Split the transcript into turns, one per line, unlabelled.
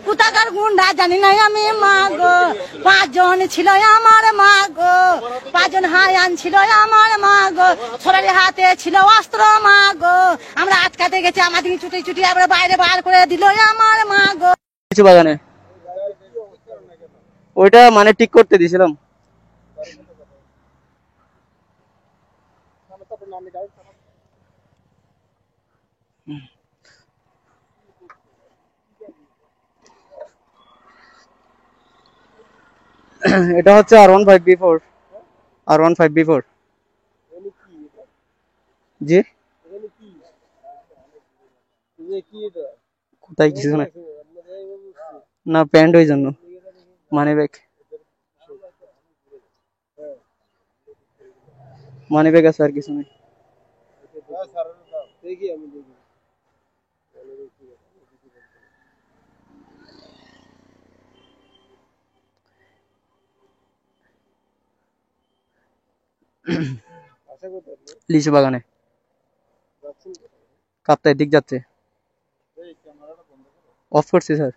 কোথাকার গুন্ডা জানি না আমি মা গো। 5 জন ছিল আমার মা গো, 5 জন হায়ান ছিল আমার মা গো, সবার হাতে ছিল অস্ত্র মা গো। আমরা আটকাতে গেছি, আমাদের ছুটি ছুটি আবার বাইরে বার করে দিল আমার মা গো।
কিছু বাগানে ওইটা মানে ঠিক করতে দিয়েছিলাম। এটা হচ্ছে R15B4, R15B4। জি কোথায় কিছু না, না প্যান্ট ওই জন্য, মানি ব্যাগ, মানি ব্যাগ আছে আর কিছু নেই। লিচু বাগানে কাপ্তাই দিক যাচ্ছে। অফ করছি স্যার।